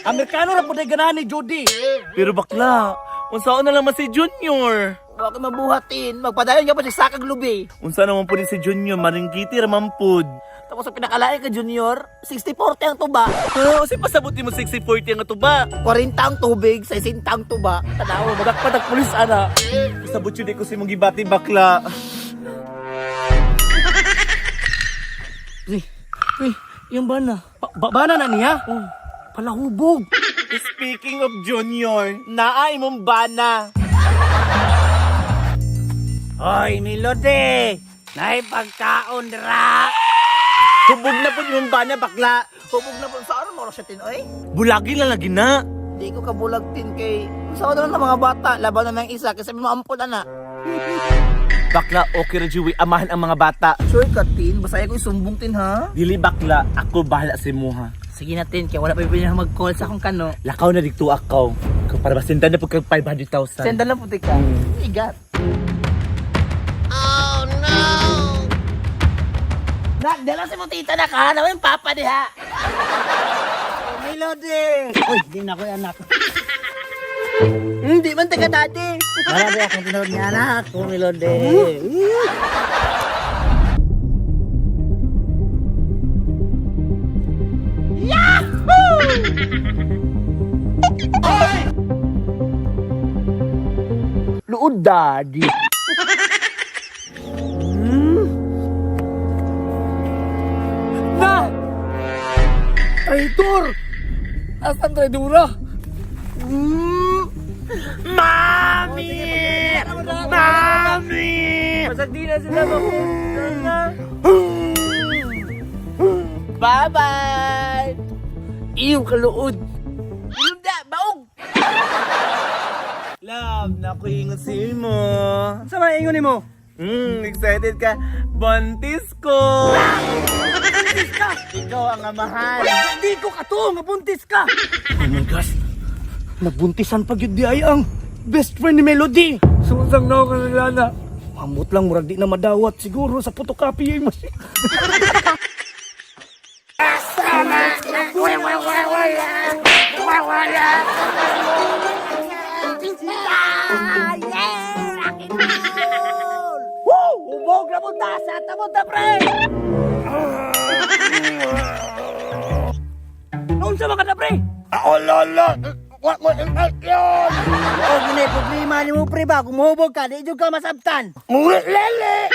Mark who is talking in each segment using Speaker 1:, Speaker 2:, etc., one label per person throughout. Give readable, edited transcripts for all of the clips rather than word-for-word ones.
Speaker 1: Amerikano ra pud ganahan ni Jody.
Speaker 2: Pero bakla, unsaon na lang si Junior?
Speaker 1: Wa ka mabuhatin, magpadayon ka pa sa sakag lubi.
Speaker 2: Unsa naman po si Junior, maringkiti raman pud.
Speaker 1: Tapos sa pinakalain ka Junior, 60-40 ang tuba.
Speaker 2: Kasi pasabuti mo 60-40 ang atuba.
Speaker 1: 40 ang tubig, 60 ang tuba. Tanaw, magakpadak pulis ana.
Speaker 2: Pasabot yun ko si mong gibati bakla.
Speaker 1: Uy, yung bana. Bana na niya? Oh, palahubog.
Speaker 2: Speaking of Junior, naay mong bana.
Speaker 1: Hoy, Melody! Naay pagkaon ra!
Speaker 2: Hubog na po yung bana bakla.
Speaker 1: Hubog na po. Saan mo siya tinoy?
Speaker 2: Bulagi lang lagi na.
Speaker 1: Di ko kabulagtin kay... Saan na ng mga bata? Laban na ng isa kasi may maampun na.
Speaker 2: Bakla, okay ra Joey, amahan ang mga bata.
Speaker 1: Sure ka, Tin. Basta ko isumbong, Tin, ha?
Speaker 2: Dili bakla, ako bahala sa imo ha.
Speaker 1: Sige na, Tin. Kaya wala pa yung mag-call sa akong kano.
Speaker 2: Lakaw na dito ako. Para masindan na po kag 500,000.
Speaker 1: Senda lang puti ka. Igat. Oh, no! Nagdala si mo tita na ka. Naman yung papa diha. Oh, Melody! Uy, di na ko yung anak. Hindi man taga dati. Marami akong tinawag niya anak ko, Melody. Yahoo! Luod daddy. Na! Traitor! Asan traidora?
Speaker 2: Mami! Mami!
Speaker 1: Masag di na sila mapunta.
Speaker 2: Bye-bye!
Speaker 1: Iyong kaluod. Ilunda, baog!
Speaker 2: Love, nakuingon si mo.
Speaker 1: Sa mga ingon mo?
Speaker 2: Excited ka? Buntis ko!
Speaker 1: Buntis ka!
Speaker 2: Ikaw ang amahan.
Speaker 1: Hindi ko kato, mabuntis ka! Oh my gosh! Nagbuntisan pag yun di ay ang best friend ni Melody! Susang na ako kanilala. Mamut lang, murag di na madawat siguro sa photocopy yung machine. Woo! Ubog na punta sa tamunta, pre! Noon sa mga na, pre!
Speaker 2: Ako, lolo! What mo impact yun?
Speaker 1: Oo, ginay, problema ni mo, pre ba? Kung mahubog ka, di ka masabtan.
Speaker 2: Ngunit lele!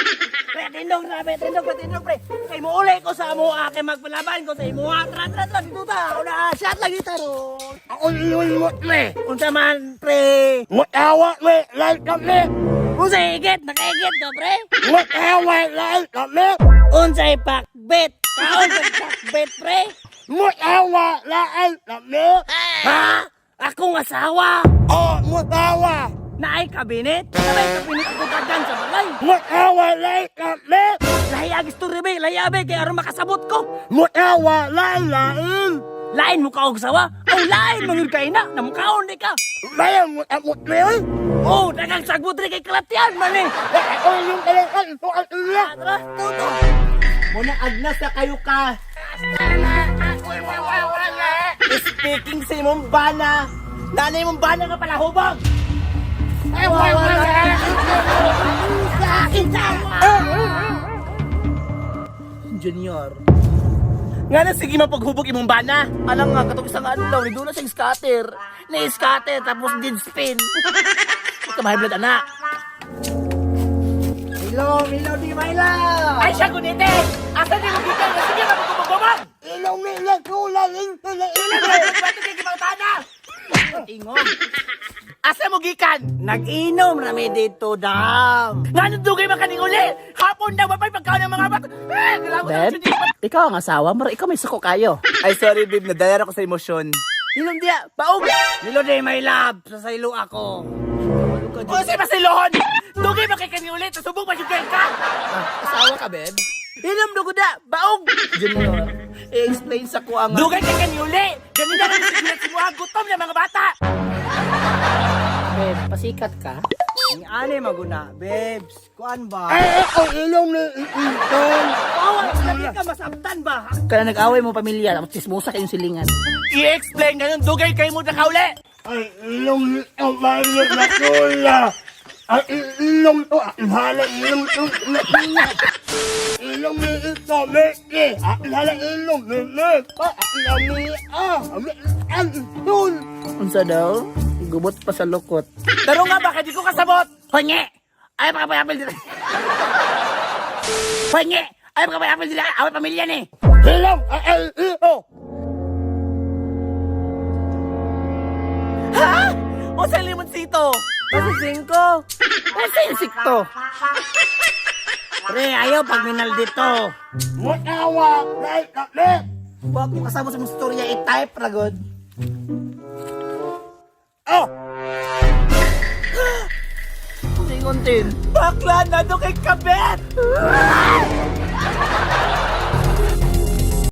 Speaker 1: Pre, tindog na, pre, tindog, pre. Kay mo uli ko sa amo, kay magpalaban ko sa imo, tra, dito ta. Una, shot lang kita ron.
Speaker 2: Ako yun mo, me!
Speaker 1: Unsa man, pre.
Speaker 2: Mutawa, me! Like kami!
Speaker 1: Unsa higit, nakaigit ka, pre.
Speaker 2: Mutawa, like kami!
Speaker 1: Unsay pakbet. Kaon sa pakbet, pre.
Speaker 2: Mutawa, like kami!
Speaker 1: Ha? Akong asawa.
Speaker 2: Oh, mutawa!
Speaker 1: Naay kabinet. Naay kabinet ako kadyan sa balay.
Speaker 2: Mutawa, like kami!
Speaker 1: Lahi agis to rebe, lahi abe, kaya aron makasabot ko.
Speaker 2: Mutawa, lain!
Speaker 1: Lain mo ka og sawa? O lain mangud kay na, namukaon di ka.
Speaker 2: Lain mo amot me, oy!
Speaker 1: Oh, dagang sagbot rin kay kalatian man eh.
Speaker 2: Ako yung kalakan ito ang iya!
Speaker 1: Tara, tuto.
Speaker 2: Muna agnas na kayo ka! Speaking sa imong bana, nanay mong bana nga pala hubog!
Speaker 1: Junior.
Speaker 2: Nga na sige mapaghubog imong bana!
Speaker 1: Alam nga, katong isang ano daw, ni doon na siyang scatter. Na-scatter, tapos din spin. Ito mahiblad, anak. Milo, di Milo!
Speaker 2: Ay siya gunite! Asa di mo gikan nga sige mapaghubog-hubog!
Speaker 1: Ilaw, Milo, kulalin,
Speaker 2: Bato kay gibautana!
Speaker 1: Ingong.
Speaker 2: Asa mo gikan?
Speaker 1: Nag-inom na may dito, dam.
Speaker 2: Nga nung dugay makaning uli! Hapon na mapay pagkaon ng mga bato!
Speaker 1: Ben, ikaw ang asawa, mara ikaw may suko kayo.
Speaker 2: Ay sorry babe, nadayar ako sa emosyon.
Speaker 1: Inom diya, baog! Milo, di my love, sa saylo ako.
Speaker 2: O si Masilohon! Dugay makikani ulit, subong pa yung ka!
Speaker 1: Asawa ka, Ben? Inom dugo da, baog! Junior, i-explain sa ko ang...
Speaker 2: Dugay kay kaniuli! Ganun na lang simuha, gutom na mga bata!
Speaker 1: Ben, pasikat ka?
Speaker 2: Ni ane maguna, babes. Kuan ba?
Speaker 1: Ang ilong ni Itong.
Speaker 2: Awa, lagi ka masabtan ba?
Speaker 3: Kaya nag-away mo pamilya, tapos chismosa kayong silingan.
Speaker 2: I-explain ngayon, dugay kayo mo na kauli.
Speaker 1: Ang ilong ni Amalia na tula. Ang ilong to, ang halang ilong to na tula. Ilong ni ito, Meki. Ang halang ilong ni Meki. Ang ilong ni ang tul.
Speaker 3: Unsa daw? Gubot pa sa lukot.
Speaker 2: Taro nga ba, kaya di ko kasabot.
Speaker 3: Honye! Ay, makapayapil dila. Honye! Ay, makapayapil dila. Away pamilya ni.
Speaker 1: Ilong, ang ito.
Speaker 2: Ha? O sa limoncito?
Speaker 3: Kasi 5. Unsa yung sikto? Pre, ayaw pag minal dito.
Speaker 1: Matawa, like kami.
Speaker 3: Huwag mo kasama sa mong storya, i-type ragod.
Speaker 1: Oh,
Speaker 3: Singon tin.
Speaker 2: Bakla na doon kay kabet!